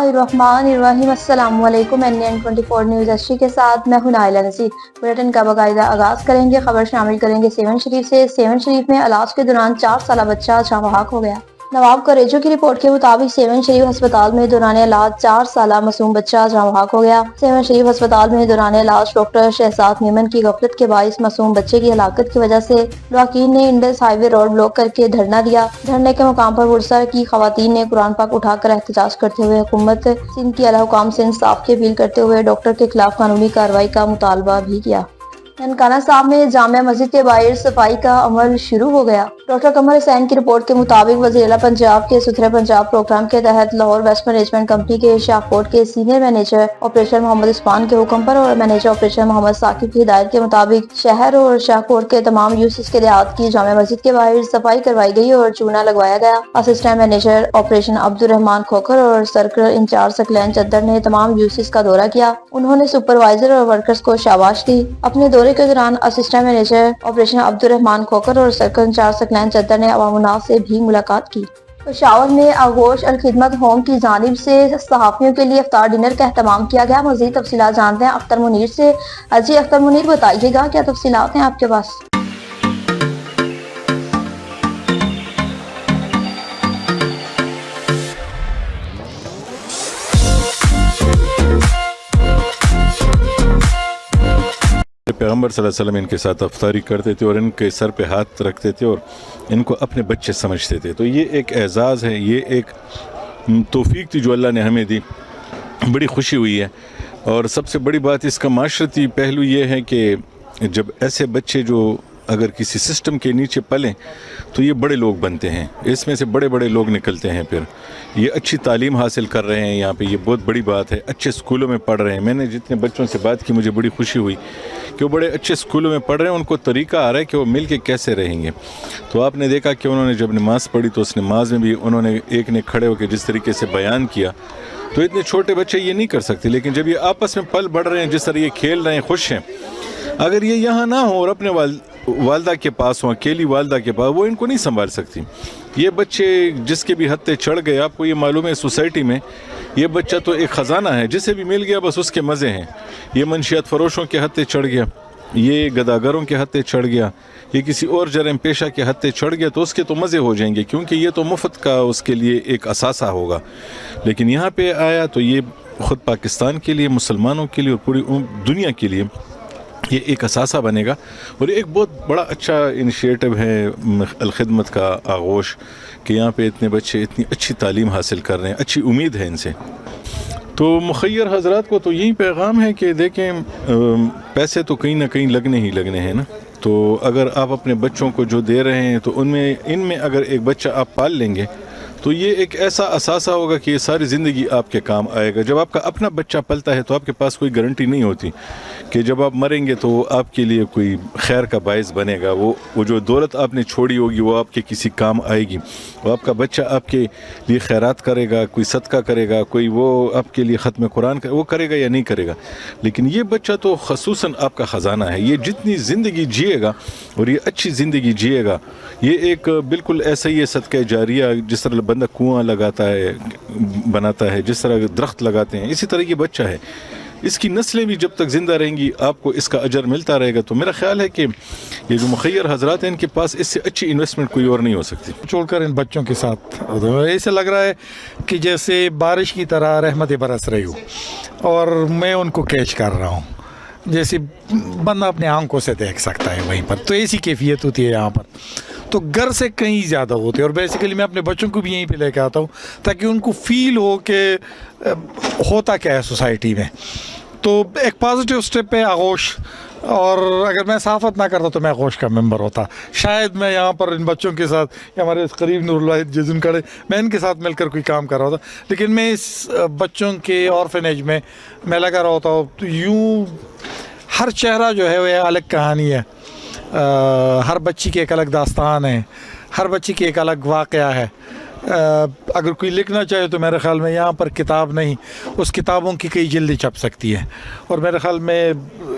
बिस्मिल्लाहिर्रहमानिर्रहीम। अस्सलाम वालेकुम। NN24 न्यूज़ एचडी के साथ मैं हूं नाइला नसीर। बुलेटिन का बाकायदा आगाज करेंगे। खबर शामिल करेंगे सेवन शरीफ से। सेवन शरीफ में इलाज के दौरान 4 साल बच्चा जाँ हो गया। नवाब करेजो की रिपोर्ट के मुताबिक सेवन शरीफ अस्पताल में दौरान इलाज 4 साल मासूम बच्चा जाँ हो गया। सेवन शरीफ अस्पताल में दौरान इलाज डॉक्टर शहजाद मेमन की गफलत के बाइस मासूम बच्चे की हलाकत की वजह से लवाकीन ने इंडस हाईवे रोड ब्लॉक करके धरना दिया। धरने के मुकाम पर बुरसा की खवातीन ने कुरान पाक उठाकर एहतजाज करते हुए हुकूमत सिंध की आला हुकाम से इंसाफ की अपील करते हुए डॉक्टर के खिलाफ कानूनी कार्रवाई का मुतालबा भी किया। ननकाना साहब में जामिया मस्जिद के बाहर सफाई का अमल शुरू हो गया। डॉक्टर कमर हुसैन की रिपोर्ट के मुताबिक वज़ीर पंजाब के सुथरे पंजाब प्रोग्राम के तहत लाहौर वेस्ट मैनेजमेंट कंपनी के शाहकोट के senior manager operation Mohammad Usman के हुक्म पर और मैनेजर ऑपरेशन मोहम्मद साकिब की हिदायत के मुताबिक शहर और शाहकोट के तमाम यूसिस के देहात की जामिया मस्जिद के बाहर सफाई करवाई गई और चूना लगवाया गया। Assistant manager operation Abdurrahman Khokhar और सर्कल इंचार्ज सकलैन चद्दर ने तमाम यूसिस का दौरा किया। उन्होंने सुपरवाइजर और वर्कर्स को शाबाश दी। अपने दौरे के दौरान assistant manager operation Abdurrahman Khokhar और सर्कल इंचार्ज सकलैन चद्दर ने अवाम से भी मुलाकात की। पेशावर में आगोश अल खिदमत होम की जानिब से सहाफियों के लिए इफ्तार डिनर का एहतमाम किया गया। मज़ीद तफसीलात जानते हैं अख्तर मुनीर से। जी अख्तर मुनीर, बताइएगा क्या तफसीलात हैं आपके पास? पैगम्बर सल्लल्लाहु अलैहि वसल्लम इनके साथ अफ्तारी करते थे और इनके सर पे हाथ रखते थे और इनको अपने बच्चे समझते थे। तो ये एक एज़ाज़ है, ये एक तौफीक थी जो अल्लाह ने हमें दी। बड़ी खुशी हुई है। और सबसे बड़ी बात इसका माशरती पहलू ये है कि जब ऐसे बच्चे जो अगर किसी सिस्टम के नीचे पलें तो ये बड़े लोग बनते हैं, इसमें से बड़े बड़े लोग निकलते हैं। फिर ये अच्छी तालीम हासिल कर रहे हैं यहाँ पे, ये बहुत बड़ी बात है। अच्छे स्कूलों में पढ़ रहे हैं। मैंने जितने बच्चों से बात की मुझे बड़ी खुशी हुई कि वो बड़े अच्छे स्कूलों में पढ़ रहे हैं, उनको तरीका आ रहा है कि वो मिल के कैसे रहेंगे। तो आपने देखा कि उन्होंने जब नमाज़ पढ़ी तो उस नमाज में भी उन्होंने एक ने खड़े होकर जिस तरीके से बयान किया, तो इतने छोटे बच्चे ये नहीं कर सकते। लेकिन जब ये आपस में पल बढ़ रहे हैं, जिस तरह ये खेल रहे हैं, खुश हैं, अगर ये यहाँ ना हो और अपने वालदा के पास हो, अकेली वालदा के पास, वो इनको नहीं संभाल सकती। ये बच्चे जिसके भी हत्ते चढ़ गए, आपको ये मालूम है सोसाइटी में ये बच्चा तो एक ख़जाना है, जिसे भी मिल गया बस उसके मज़े हैं। ये मंशियात फरोशों के हत्ते चढ़ गया, ये गदागरों के हत्ते चढ़ गया, ये किसी और जरम पेशा के हत्ते चढ़ गया तो उसके तो मज़े हो जाएंगे, क्योंकि ये तो मुफ्त का उसके लिए एक असासा होगा। लेकिन यहाँ पे आया तो ये ख़ुद पाकिस्तान के लिए, मुसलमानों के लिए और पूरी दुनिया के लिए ये एक असासा बनेगा। और एक बहुत बड़ा अच्छा इनिशिएटिव है अल खिदमत का आगोश कि यहाँ पे इतने बच्चे इतनी अच्छी तालीम हासिल कर रहे हैं, अच्छी उम्मीद है इनसे। तो मुखय्यर हजरात को तो यही पैगाम है कि देखें, पैसे तो कहीं ना कहीं लगने ही लगने हैं ना। तो अगर आप अपने बच्चों को जो दे रहे हैं तो इनमें अगर एक बच्चा आप पाल लेंगे तो ये एक ऐसा असासा होगा कि ये सारी ज़िंदगी आपके काम आएगा। जब आपका अपना बच्चा पलता है तो आपके पास कोई गारंटी नहीं होती कि जब आप मरेंगे तो आपके लिए कोई खैर का बायस बनेगा। वो जो दौलत आपने छोड़ी होगी वो आपके किसी काम आएगी। वो आपका बच्चा आपके लिए खैरात करेगा, कोई सदका करेगा, कोई वो आपके लिए ख़त्म कुरान वो करेगा या नहीं करेगा। लेकिन ये बच्चा तो ख़ुसूसन आपका ख़जाना है। ये जितनी ज़िंदगी जिएगा और ये अच्छी ज़िंदगी जिएगा, ये एक बिल्कुल ऐसा ही है सदका जारिया। जिस तरह बंदा कुआं लगाता है, बनाता है, जिस तरह दरख्त लगाते हैं, इसी तरह ये बच्चा है। इसकी नस्लें भी जब तक ज़िंदा रहेंगी आपको इसका अजर मिलता रहेगा। तो मेरा ख्याल है कि ये जो मुखय्यर हजरात हैं इनके पास इससे अच्छी इन्वेस्टमेंट कोई और नहीं हो सकती। छोड़कर इन बच्चों के साथ ऐसे लग रहा है कि जैसे बारिश की तरह रहमतें बरस रही हो और मैं उनको कैच कर रहा हूँ, जैसे बंदा अपने आंखों से देख सकता है वहीं पर। तो ऐसी कैफियत होती है यहाँ पर, तो घर से कहीं ज़्यादा होते हैं। और बेसिकली मैं अपने बच्चों को भी यहीं पे लेके आता हूँ ताकि उनको फील हो कि होता क्या है सोसाइटी में। तो एक पॉजिटिव स्टेप है आगोश, और अगर मैं सहाफ़त ना करता तो मैं आगोश का मेंबर होता। शायद मैं यहाँ पर इन बच्चों के साथ या हमारे करीब नूरुल्लाह जिजुन कड़े, मैं इनके साथ मिलकर कोई काम कर रहा होता। लेकिन मैं इस बच्चों के ऑर्फनेज में मैं लगा रहा होता हूँ, तो यूँ हर चेहरा जो है वह अलग कहानी है। हर बच्ची की एक अलग दास्तान है, हर बच्ची की एक अलग वाक़या है। اگر کوئی لکھنا چاہے تو میرے خیال میں یہاں پر کتاب نہیں, اس کتابوں کی کئی جلدیں چھپ سکتی ہیں. اور میرے خیال میں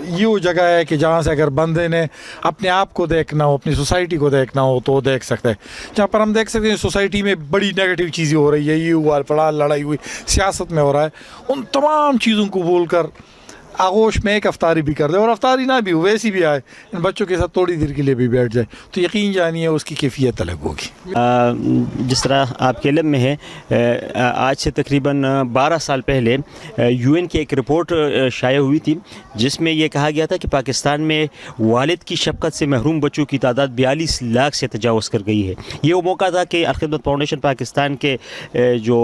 یہ وہ جگہ ہے کہ جہاں سے اگر بندے نے اپنے آپ کو دیکھنا ہو, اپنی سوسائٹی کو دیکھنا ہو تو وہ دیکھ سکتا ہے. جہاں پر ہم دیکھ سکتے ہیں سوسائٹی میں بڑی نیگیٹو چیزیں ہو رہی ہے, یہ ہوا, پڑا, لڑائی ہوئی, سیاست میں ہو رہا ہے, ان تمام چیزوں کو بول کر آغوش میں ایک افطاری بھی کر دے, اور افطاری نہ بھی ہو, ویسی بھی آئے, ان بچوں کے ساتھ تھوڑی دیر کے لیے بھی بیٹھ جائے, تو یقین جانیے اس کی کیفیت الگ ہوگی. جس طرح آپ کے علم میں ہے, آج سے تقریباً 12 سال پہلے UN کی ایک رپورٹ شائع ہوئی تھی جس میں یہ کہا گیا تھا کہ پاکستان میں والد کی شفقت سے محروم بچوں کی تعداد 42 لاکھ سے تجاوز کر گئی ہے. یہ وہ موقع تھا کہ الخدمت فاؤنڈیشن پاکستان کے جو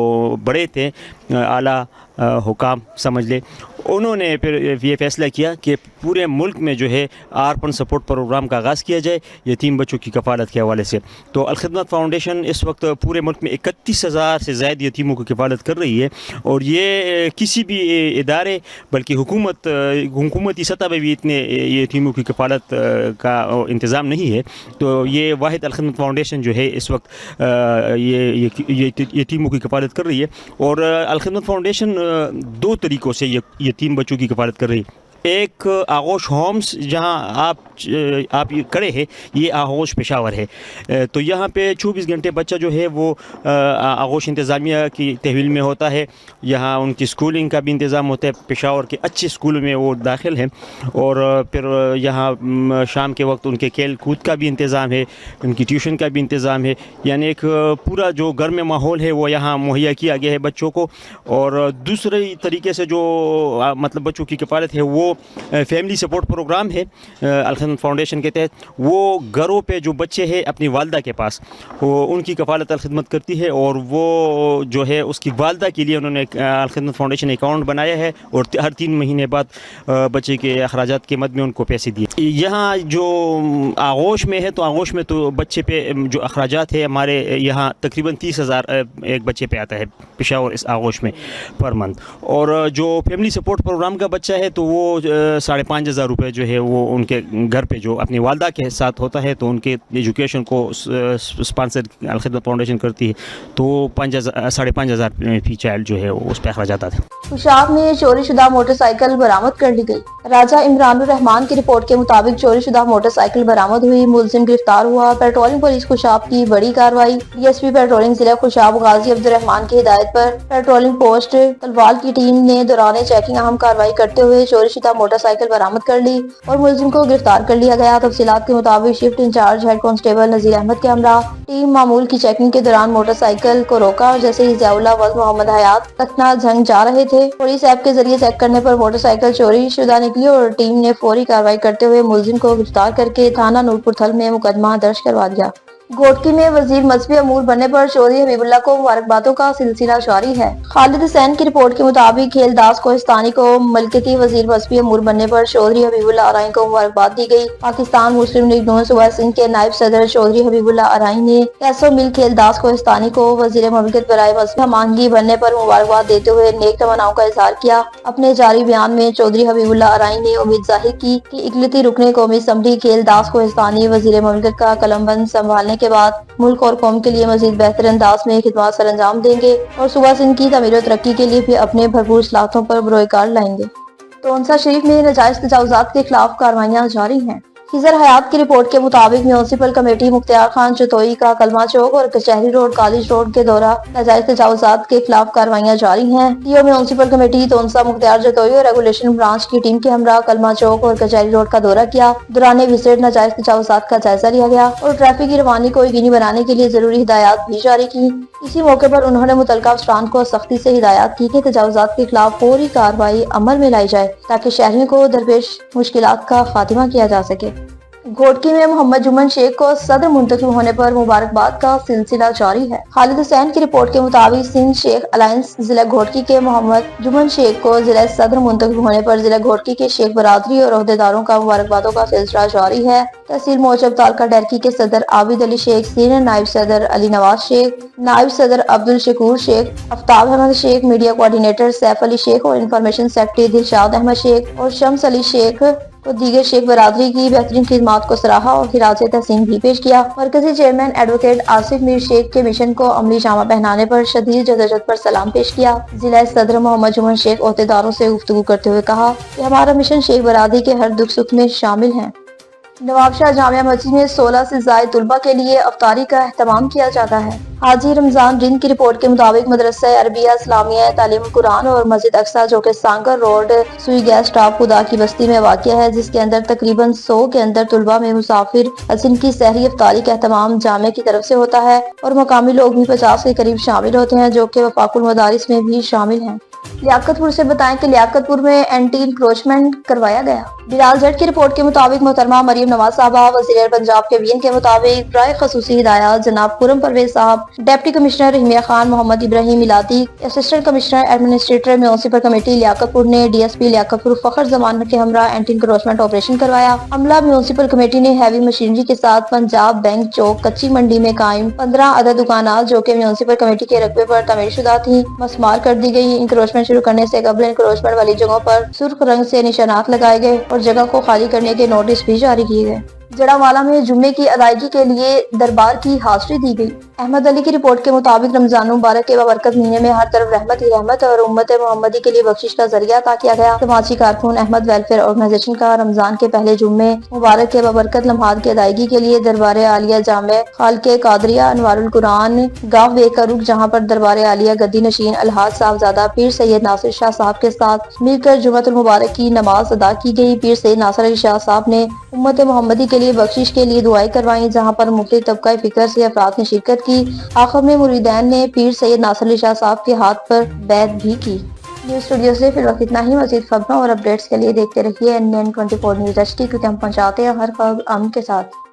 بڑے تھے, اعلیٰ حکام سمجھ لے, انہوں نے پھر یہ فیصلہ کیا کہ پورے ملک میں جو ہے آرپن سپورٹ پروگرام کا آغاز کیا جائے یتیم بچوں کی کفالت کے حوالے سے. تو الخدمت فاؤنڈیشن اس وقت پورے ملک میں 31,000 سے زائد یتیموں کی کفالت کر رہی ہے, اور یہ کسی بھی ادارے بلکہ حکومتی سطح پہ بھی اتنے یتیموں کی کفالت کا انتظام نہیں ہے. تو یہ واحد الخدمت فاؤنڈیشن جو ہے اس وقت یہ یتیموں کی کفالت کر رہی ہے. اور الخدمت فاؤنڈیشن 2 طریقوں سے یتیم بچوں کی کفالت کر رہی ہے. ایک آغوش ہومز جہاں آپ کڑے ہیں, یہ آغوش پشاور ہے. تو یہاں پہ 24 گھنٹے بچہ جو ہے وہ آغوش انتظامیہ کی تحویل میں ہوتا ہے. یہاں ان کی سکولنگ کا بھی انتظام ہوتا ہے, پشاور کے اچھے اسکولوں میں وہ داخل ہیں, اور پھر یہاں شام کے وقت ان کے کھیل کود کا بھی انتظام ہے, ان کی ٹیوشن کا بھی انتظام ہے. یعنی ایک پورا جو گھر میں ماحول ہے وہ یہاں مہیا کیا گیا ہے بچوں کو. اور دوسرے طریقے سے جو مطلب بچوں کی کفالت ہے وہ فیملی سپورٹ پروگرام ہے الخدمت فاؤنڈیشن کے تحت. وہ گھروں پہ جو بچے ہیں اپنی والدہ کے پاس, وہ ان کی کفالت الخدمت کرتی ہے, اور وہ جو ہے اس کی والدہ کے لیے انہوں نے الخدمت فاؤنڈیشن اکاؤنٹ بنایا ہے, اور ہر 3 مہینے بعد بچے کے اخراجات کے مد میں ان کو پیسے دیے. یہاں جو آغوش میں ہے تو آغوش میں تو بچے پہ جو اخراجات ہے ہمارے یہاں تقریباً 30,000 ایک بچے پہ آتا ہے پشاور اس آغوش میں پر منتھ. اور جو فیملی سپورٹ پروگرام کا بچہ ہے تو وہ 5,500 روپے جو ہے وہ ان کے گھر پہ جو اپنی والدہ کے ساتھ ہوتا ہے, تو ان کے ایجوکیشن کو اسپانسر الخدمت فاؤنڈیشن کرتی ہے, تو 5,500 فی چائلڈ جو ہے اس پہ اخراجات آتے ہیں. خوشاب میں چوری شدہ موٹر سائیکل برآمد کر لی گئی. راجہ عمران الرحمان کی رپورٹ کے مطابق چوری شدہ موٹر سائیکل برآمد ہوئی, ملزم گرفتار ہوا. پیٹرولنگ پولیس خوشاب کی بڑی کارروائی. DSP پیٹرولنگ ضلع خوشاب غازی عبد الرحمان کی ہدایت پر پیٹرولنگ پوسٹ تلوال کی ٹیم نے دوران چیکنگ اہم کارروائی کرتے ہوئے چوری شدہ موٹر سائیکل برآمد کر لی اور ملزم کو گرفتار کر لیا گیا. تفصیلات کے مطابق shift incharge head constable Nazir Ahmed کے ہمراہ ٹیم معمول کی چیکنگ کے دوران موٹر سائیکل کو روکا. جیسے ہی ضیاء اللہ و محمد حیات لکھنا جھنگ جا رہے تھے, پولیس ایپ کے ذریعے چیک کرنے پر موٹر سائیکل چوری شدہ نکلی, اور ٹیم نے فوری کارروائی کرتے ہوئے ملزم کو گرفتار کر کے تھانہ نورپور تھل میں مقدمہ درج کروا دیا. گھوٹکی میں وزیر مذہبی امور بننے پر چودھری حبیب اللہ کو مبارکبادوں کا سلسلہ جاری ہے. خالد حسین کی رپورٹ کے مطابق کھیل داس کوہستانی کو ملکتی وزیر مذہبی امور بننے پر چودھری حبیب اللہ ارائیں کو مبارکباد دی گئی. پاکستان مسلم لیگ نون صوبہ سندھ کے نائب صدر چودھری حبیب اللہ ارائیں نے کیسو مل کھیل داس کوہستانی کو وزیر مملکت برائے مذہبی ہمانگی بننے پر مبارکباد دیتے ہوئے نیک تمناؤں کا اظہار کیا. اپنے جاری بیان میں چودھری حبیب اللہ ارائیں نے امید ظاہر کی کہ اقلیتی رکن قومی اسمبلی کھیل داس کوہستانی وزیر مملکت کا قلم بند سنبھالنے کے بعد ملک اور قوم کے لیے مزید بہتر انداز میں خدمات سر انجام دیں گے اور صوبہ سندھ کی تعمیر و ترقی کے لیے بھی اپنے بھرپور صلاحیتوں پر بروئے کار لائیں گے. تونسا شریف میں ناجائز تجاوزات کے خلاف کارروائیاں جاری ہیں. خضر حیات کی رپورٹ کے مطابق میونسپل کمیٹی مختار خان چتوئی کا کلمہ چوک اور کچہری روڈ کالج روڈ کے دورہ ناجائز تجاوزات کے خلاف کارروائیاں جاری ہیں. میونسپل کمیٹی تونسا مختار چتوئی اور ریگولیشن برانچ کی ٹیم کے ہمراہ کلمہ چوک اور کچہری روڈ کا دورہ کیا. دوران وزٹ ناجائز تجاوزات کا جائزہ لیا گیا اور ٹریفک کی روانی کو یقینی بنانے کے لیے ضروری ہدایات بھی جاری کی. اسی موقع پر انہوں نے متعلقہ افسران کو سختی سے ہدایات کی کہ تجاوزات کے خلاف فوری کارروائی عمل میں لائی جائے تاکہ شہریوں کو درپیش مشکلات کا خاتمہ کیا جا سکے. گھوٹکی میں محمد جمن شیخ کو صدر منتخب ہونے پر مبارکباد کا سلسلہ جاری ہے. خالد حسین کی رپورٹ کے مطابق سندھ شیخ الائنس ضلع گھوٹکی کے محمد جمن شیخ کو ضلع صدر منتخب ہونے پر ضلع گھوٹکی کے شیخ برادری اور عہدیداروں کا مبارکبادوں کا سلسلہ جاری ہے. تحصیل موچب تعلقہ ڈیرکی کے صدر عابد علی شیخ, سینئر نائب صدر علی نواز شیخ, نائب صدر عبد الشکور شیخ, آفتاب احمد شیخ, میڈیا کوارڈینیٹر سیف علی شیخ اور انفارمیشن سیکرٹری دلشاد احمد شیخ اور شمس علی شیخ और दीगर शेख बरादरी की बेहतरीन खिदमात को सराहा और खिराज तहसीन भी पेश किया। मरकजी चेयरमैन एडवोकेट आसिफ मीर शेख के मिशन को अमली जामा पहनाने पर शदीद जदोजहद पर सलाम पेश किया। जिला सदर मोहम्मद जुमन शेख ओहदेदारों से गुफ्तगू करते हुए कहा कि हमारा मिशन शेख बरादरी के हर दुख सुख में शामिल है। नवाबशाह जामिया मस्जिद में 16 से ज़ायद तुलबा के लिए अफ्तारी का एहतमाम किया जाता है। हाजी रमजान रिंद की रिपोर्ट के मुताबिक मदरसा अरबिया इस्लामिया तालीम कुरान और मस्जिद अक्सा जो कि सांगर रोड सुई गैस स्टॉप खुदा की बस्ती में वाक़िया है, जिसके अंदर तकरीबन 100 के अंदर तुलबा में मुसाफिर हसन की सहरी अफ्तारी का एहतमाम जामे की तरफ से होता है और मकामी लोग भी 50 के करीब शामिल होते हैं जो कि वफाकुल मदारिस में भी शामिल हैं। लियाकतपुर से बताएं कि लियाकतपुर में एंटी इंक्रोचमेंट करवाया गया। बिलाल जट की रिपोर्ट के मुताबिक मोहतरमा मरियम नवाज साहबा वज़ीर पंजाब के वीएन के मुताबिक बराए खसूसी हिदायत जनाब Khurram Parvez Sahab, deputy commissioner Rahimyar Khan, Mohammad Ibrahim Milati, assistant commissioner administrator municipal committee Liaquatpur ने डीएसपी लियाकतपुर फखर जमान के हमरा एंटी इंक्रोचमेंट ऑपरेशन करवाया। अमला म्युनिसिपल कमेटी ने हैवी मशीनरी के साथ पंजाब बैंक चौक कच्ची मंडी में कायम 15 अदद दुकानात जो कि म्युनिसिपल कमेटी के रकबे पर तमीर शुदा थी मस्मार कर दी गई। इंक्रोचमेंट शुरू करने से कबल इंक्रोचमेंट वाली जगहों पर सुर्ख रंग से निशानात लगाए गए और जगह को खाली करने के नोटिस भी जारी किए गए। जड़ावाला में जुम्मे की अदायगी के लिए दरबार की हाजिरी दी गई। अहमद अली की रिपोर्ट के मुताबिक रमजान मुबारक के बाबरकत महीने में हर तरफ रहमत ही रहमत और उम्मत मोहम्मदी के लिए बख्शिश का जरिया अता किया गया। समाजी कारकुन अहमद वेलफेयर ऑर्गेनाइजेशन का रमजान के पहले जुम्मे मुबारक के बाबरकत लम्हात की अदायगी के लिए दरबार आलिया जामे खालके कादरिया अनवारुल कुरान गाँव बेका रुख, जहाँ पर दरबार आलिया गद्दी नशीन अलहाज साहबजादा पीर सैयद नासिर शाह साहब के साथ मिलकर जुम्मतुल मुबारक की नमाज अदा की गई। पीर सैयद नासिर अली शाह साहब ने उम्मत मोहम्मदी के लिए बख्शिश के लिए दुआएं करवाई, जहाँ पर मुख्तलिफ तबका फिक्र से अफराद ने शिरकत की। आखिर में मुरीदैन ने पीर सैयद नासिर अली शाह साहब के हाथ पर बैत भी की। न्यूज़ स्टूडियो से फिर वक्त इतना ही। मज़ीद खबरों और अपडेट्स के लिए देखते रहिए NN24 न्यूज़ HD, क्योंकि हम पहुँचाते हैं हर खबर अमन के साथ।